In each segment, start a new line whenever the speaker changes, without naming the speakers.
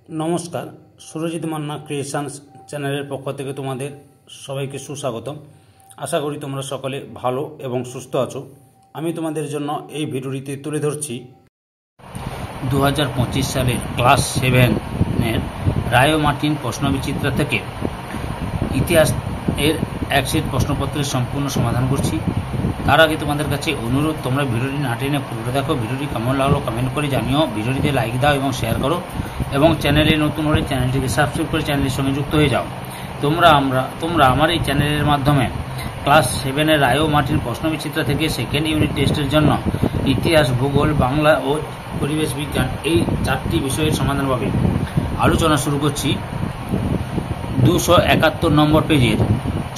নমস্কার, সুরজিৎ মান্না ক্রিয়েশনস চ্যানেলের পক্ষ থেকে তোমাদের সবাইকে সুস্বাগতম। আশা করি তোমরা সকলে ভালো এবং সুস্থ আছো। আমি তোমাদের জন্য এই ভিডিওটিতে তুলে ধরছি 2025 সালের ক্লাস 7-এর রায় মার্টিন প্রশ্নবিচিত্রা থেকে ইতিহাস এর এক সেট প্রশ্নপত্রের সম্পূর্ণ সমাধান করছি। তার আগে তোমাদের কাছে অনুরোধ, তোমরা ভিডিওটি না টেনে পুরো দেখো। ভিডিওটি কেমন লাগলো কমেন্ট করে জানিও, ভিডিওটিতে লাইক দাও এবং শেয়ার করো, এবং চ্যানেলে নতুন হলে চ্যানেলটিকে সাবস্ক্রাইব করে চ্যানেলের সঙ্গে যুক্ত হয়ে যাও। তোমরা আমার এই চ্যানেলের মাধ্যমে ক্লাস 7-এর রায় মার্টিন প্রশ্নবিচিত্রা থেকে সেকেন্ড ইউনিট টেস্টের জন্য ইতিহাস, ভূগোল, বাংলা ও পরিবেশ বিজ্ঞান এই 4টি বিষয়ের সমাধান পাবে। আলোচনা শুরু করছি। 271 নম্বর পেজের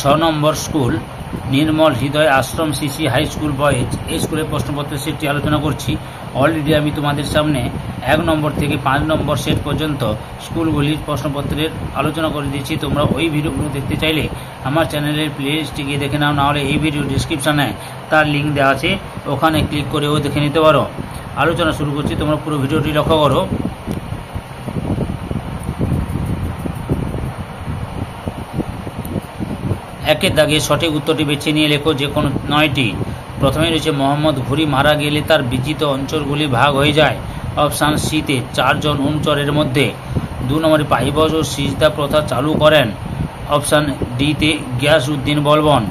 6 নম্বর স্কুল নির্মল হৃদয় আশ্রম সিসি হাই স্কুল বয়েজ, এই স্কুলের প্রশ্নপত্রের সেটটি আলোচনা করছি। অলরেডি আমি তোমাদের সামনে 1 নম্বর থেকে 5 নম্বর সেট পর্যন্ত স্কুলগুলির প্রশ্নপত্রের আলোচনা করে দিয়েছি। তোমরা ওই ভিডিওগুলো দেখতে চাইলে আমার চ্যানেলের প্লেলিস্টে গিয়ে দেখে নাও, নাহলে এই ভিডিও ডিসক্রিপশানে তার লিঙ্ক দেওয়া আছে, ওখানে ক্লিক করেও দেখে নিতে পারো। আলোচনা শুরু করছি, তোমরা পুরো ভিডিওটি লক্ষ্য করো। একের দাগে সঠিক উত্তরটি বেছে নিয়ে লেখো যে কোনো 9টি। প্রথমে রয়েছে মোহাম্মদ ঘুরি মারা গেলে তার বিজিত অঞ্চলগুলি ভাগ হয়ে যায়। অপশান সিতে 4 জন অনুচরের মধ্যে। 2 নম্বরে পাইবজ ও সিজদা প্রথা চালু করেন। অপশান ডিতে গিয়াসউদ্দিন বলবন।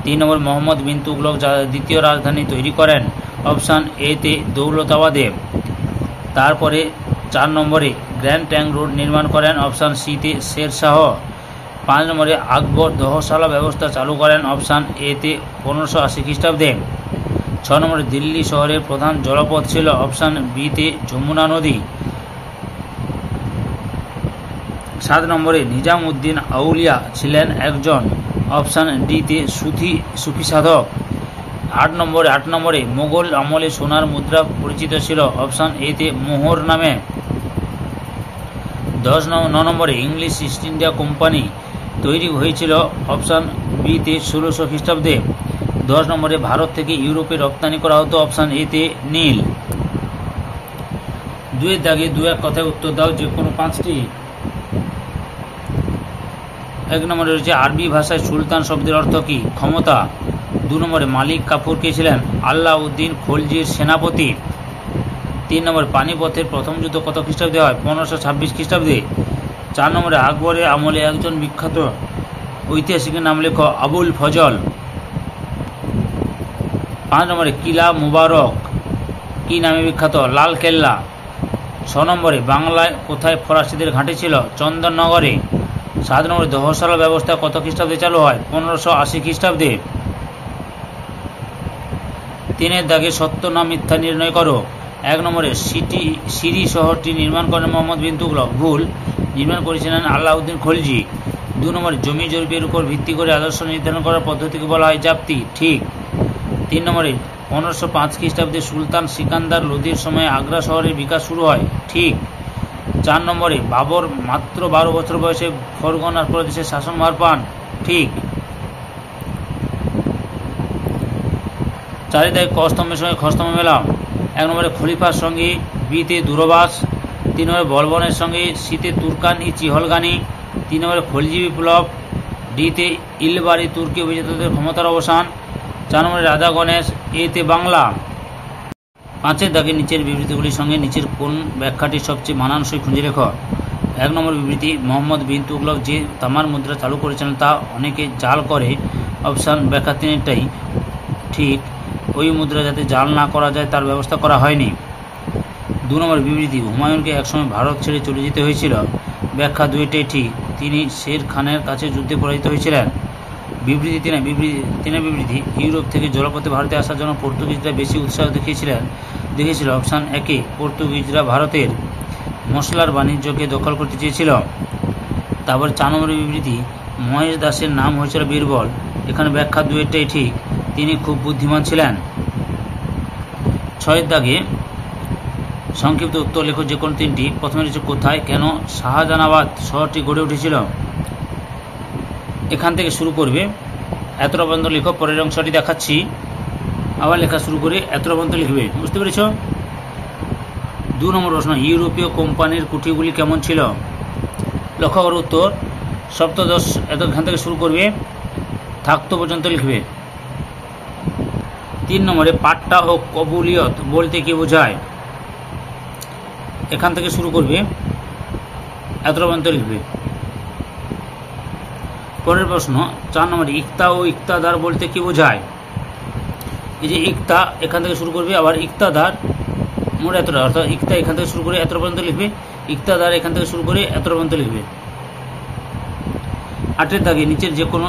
3 নম্বর মোহাম্মদ বিন তুগলক দ্বিতীয় রাজধানী তৈরি করেন। অপশান এতে দৌলতাবাদে। তারপরে 4 নম্বরে গ্র্যান্ড ট্যাঙ্ক রোড নির্মাণ করেন। অপশান সিতে শের শাহ। 5 নম্বরে আকবর দহশালা ব্যবস্থা চালু করেন। অপশান এতে 1580 খ্রিস্টাব্দে। 6 নম্বরে দিল্লি শহরের প্রধান জলপথ ছিল। অপশান বিতে যমুনা নদী। 7 নম্বরে নিজাম উদ্দিন আউলিয়া ছিলেন একজন। অপশান ডিতে সুফি সাধক। 8 নম্বরে মোগল আমলে সোনার মুদ্রা পরিচিত ছিল। অপশান এতে মোহর নামে। 9 নম্বরে ইংলিশ ইস্ট ইন্ডিয়া কোম্পানি তৈরি হয়েছিল। অপশান বিতে 1600 খ্রিস্টাব্দে। 10 নম্বরে ভারত থেকে ইউরোপে রপ্তানি করা হতো। অপশান এতে নীল। 2-এর দাগে 2-1 কথায় উত্তর দাও যে কোনো 5টি। 1 নম্বরে রয়েছে আরবি ভাষায় সুলতান শব্দের অর্থ কি? ক্ষমতা। 2 নম্বরে মালিক কাফুর কে ছিলেন? আল্লাউদ্দিন খলজির সেনাপতি। 3 নম্বরে পানিপথের প্রথম যুদ্ধ কত খ্রিস্টাব্দে হয়? 1526 খ্রিস্টাব্দে। 4 নম্বরে আকবরের আমলে একজন বিখ্যাত ঐতিহাসিকের নাম লেখো। আবুল ফজল। 5 নম্বরে কিলা মুবারক কি নামে বিখ্যাত? লাল কেল্লা। 6 নম্বরে বাংলায় কোথায় ফরাসিদের ঘাঁটি ছিল? চন্দননগরে। 7 নম্বরে দহশালা ব্যবস্থা কত খ্রিস্টাব্দে চালু হয়? 1580 খ্রিস্টাব্দে। 3-এর দাগে সত্য না মিথ্যা নির্ণয় করো। 1 নম্বরে সিরি শহরটি নির্মাণ করেন মোহাম্মদ বিন তুগলক। ভুল, নির্মাণ করেছিলেন আল্লাউদ্দিন খলজি। 2 নম্বরে জমি জরিপের উপর ভিত্তি করে আদর্শ নির্ধারণ করার পদ্ধতিকে বলা হয় জাপ্তি। ঠিক। 3 নম্বরে 1505 খ্রিস্টাব্দে সুলতান সিকান্দার লোদির সময় আগ্রা শহরের বিকাশ শুরু হয়। ঠিক। 4 নম্বরে বাবর মাত্র 12 বছর বয়সে ফরগনার প্রদেশে শাসনভার পান। ঠিক। 4-এর দাগে ক স্তম্ভের সঙ্গে খ স্তম্ভ মেলাও। 1 নম্বরে খলিফার সঙ্গে বিতে দূরবাস। 3 নম্বরে বলবনের সঙ্গে সিতে তুর্কান ই চিহলগানি। 3 নম্বরে খলজি বিপ্লব। ডিতে ইলবারি তুর্কি অভিজাতদের ক্ষমতার অবসান। 4 নম্বরে রাজা গণেশ। এতে বাংলা। 5-এর দাগে নিচের বিবৃতিগুলির সঙ্গে নিচের কোন ব্যাখ্যাটি সবচেয়ে মানানসই খুঁজে লেখ। 1 নম্বর বিবৃতি, মোহাম্মদ বিন তুগলক যে তামার মুদ্রা চালু করেছিলেন তা অনেকে জাল করে। অপশান ব্যাখ্যা 3-টাই ঠিক। ওই মুদ্রা যাতে জাল না করা যায় তার ব্যবস্থা করা হয়নি। 2 নম্বর বিবৃতি, হুমায়ুনকে একসময় ভারত ছেড়ে চলে যেতে হয়েছিল। ব্যাখ্যা 2টাই ঠিক। তিনি শের খানের কাছে যুদ্ধে পরাজিত হয়েছিলেন। বিবৃতি 3 ইউরোপ থেকে জলপথে ভারতে আসার জন্য পর্তুগিজরা বেশি উৎসাহ দেখিয়েছিল। অপশান একে পর্তুগিজরা ভারতের মশলার বাণিজ্যকে দখল করতে চেয়েছিল। তারপর 4 নম্বর বিবৃতি, মহেশ দাসের নাম হয়েছিল বীরবল। এখানে ব্যাখ্যা 2টাই ঠিক, তিনি খুব বুদ্ধিমান ছিলেন। 6-এর দাগে সংক্ষিপ্ত উত্তর লেখো যে কোনো 3টি। প্রথমে রয়েছে কোথায় কেন শাহজাহানাবাদ শহরটি গড়ে উঠেছিল। এখান থেকে শুরু করবে, এতটা পর্যন্ত লেখো। পরের অংশটি দেখাচ্ছি, আবার লেখা শুরু করে এতটা পর্যন্ত লিখবে। বুঝতে পেরেছ? 2 নম্বর প্রশ্ন, ইউরোপীয় কোম্পানির কুঠিগুলি কেমন ছিল? লক্ষ্য করো উত্তর, সপ্তদশ এখান থেকে শুরু করবে, থাকতো পর্যন্ত লিখবে। 3 নম্বরে, পাট্টা ও কবুলিয়ত বলতে কি বোঝায়? এখান থেকে শুরু করবে, এত পর্যন্ত লিখবে। পরের প্রশ্ন 4 নম্বরে, ইক্তা ও ইক্তাদার বলতে কি বোঝায়? এই যে ইক্তা এখান থেকে শুরু করবে, আবার ইক্তাদার মোট এতটা, অর্থাৎ ইক্তা এখান থেকে শুরু করে এত পর্যন্ত লিখবে, ইক্তাদার এখান থেকে শুরু করে এত পর্যন্ত লিখবে। 8 দাগে নিচের যে কোনো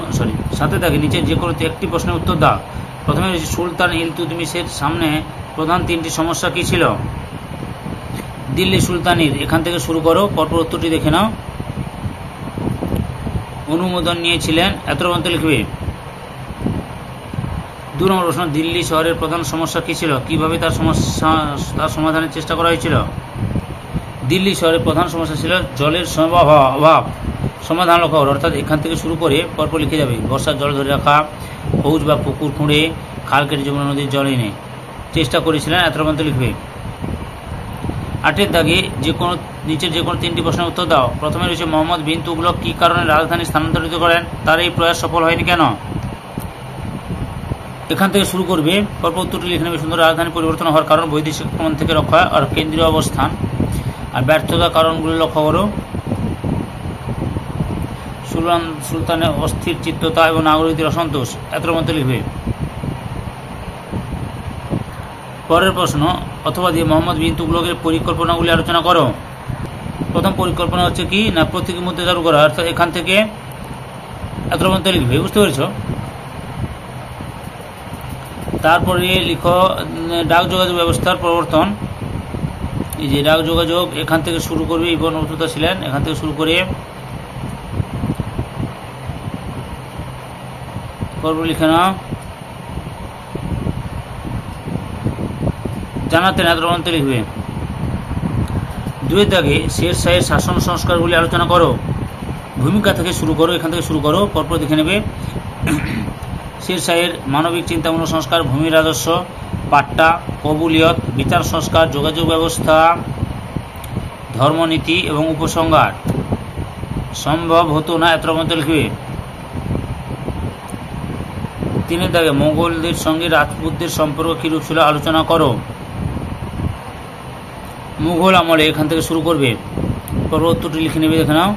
7 দাগে নিচের যে কোনো একটি প্রশ্নের উত্তর দাও। প্রথমে সুলতান ইলতুৎমিশের সামনে প্রধান 3টি সমস্যা কি ছিল? দিল্লি সুলতানির, এখান থেকে শুরু করো, পরপর উত্তরটি দেখে নাও। অনুমোদন নিয়েছিলেন, এত পর্যন্ত লিখবে। 2 নম্বর প্রশ্ন, দিল্লি শহরের প্রধান সমস্যা কি ছিল? কিভাবে তার সমাধানের চেষ্টা করা হয়েছিল? দিল্লি শহরের প্রধান সমস্যা ছিল জলের অভাব। সমাধান লক্ষ্য করো, অর্থাৎ এখান থেকে শুরু করে পরপর লিখে যাবে। বর্ষার জল ধরে রাখা, হৌজ বা পুকুর খুঁড়ে খাল কেটে যমুনা নদীর জল এনে চেষ্টা করেছিলেন, এত পর্যন্ত লিখবে। 8 দাগে নিচের যে কোনো 3টি প্রশ্নের উত্তর দাও। প্রথমে রয়েছে, মোহাম্মদ বিন তুগলক কি কারণে রাজধানী স্থানান্তরিত করেন? তার এই প্রয়াস সফল হয়নি কেন? এখান থেকে শুরু করবে, পরপর উত্তরটি লিখে নেবে সুন্দর। রাজধানী পরিবর্তন হওয়ার কারণ বৈদেশিক আক্রমণ থেকে রক্ষা আর কেন্দ্রীয় অবস্থান। আর ব্যর্থতার কারণগুলো লক্ষ্য করো, সুলতানের অস্থির চিত্ততা এবং নাগরিকদের অসন্তোষ, এত মধ্যে লিখবে। পরের প্রশ্ন, অথবা দিয়ে মোহাম্মদ বিন তুগলকের পরিকল্পনাগুলি আলোচনা করো। প্রথম পরিকল্পনা হচ্ছে কি না, প্রতীকী মুদ্রা চালু করা, অর্থাৎ এখান থেকে এত মধ্যে লিখবে, বুঝতে পেরেছ? তারপরে লিখো ডাক যোগাযোগ ব্যবস্থার প্রবর্তন। এই যে ডাক যোগাযোগ এখান থেকে শুরু করবে, ইবন বতুতা ছিলেন, এখান থেকে শুরু করে পরপর লিখে নাও। জানাতেন, এত পর্যন্ত লিখবে। 2 দাগে শের শাহের শাসন সংস্কারগুলি আলোচনা করো। ভূমিকা থেকে শুরু করো, এখান থেকে শুরু করো, পরপর দেখে নেবে। শের শাহের মানবিক চিন্তামূলক সংস্কার, ভূমি রাজস্ব, পাট্টা, কবুলিয়ত, বিচার সংস্কার, যোগাযোগ ব্যবস্থা, ধর্মনীতি এবং উপসংহার সম্ভব হতো না, এত পর্যন্ত লিখবে। 3 দাগে মোগলদের সঙ্গে রাজপুতদের সম্পর্ক কিরূপ ছিল আলোচনা করো। মুঘল আমলে, এখান থেকে শুরু করবে, পরবর্তীটি লিখে নেবে, দেখে নাও।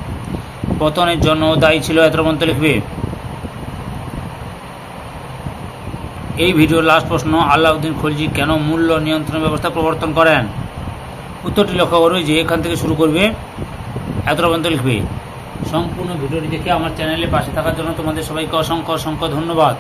পতনের জন্য দায়ী ছিল, এত পর্যন্ত লিখবে। এই ভিডিওর লাস্ট প্রশ্ন, আলাউদ্দিন খলজি কেন মূল্য নিয়ন্ত্রণ ব্যবস্থা প্রবর্তন করেন? উত্তরটি লক্ষ্য করবে যে এখান থেকে শুরু করবে, এত পর্যন্ত লিখবে। সম্পূর্ণ ভিডিওটি দেখে আমার চ্যানেলে পাশে থাকার জন্য তোমাদের সবাইকে অসংখ্য অসংখ্য ধন্যবাদ।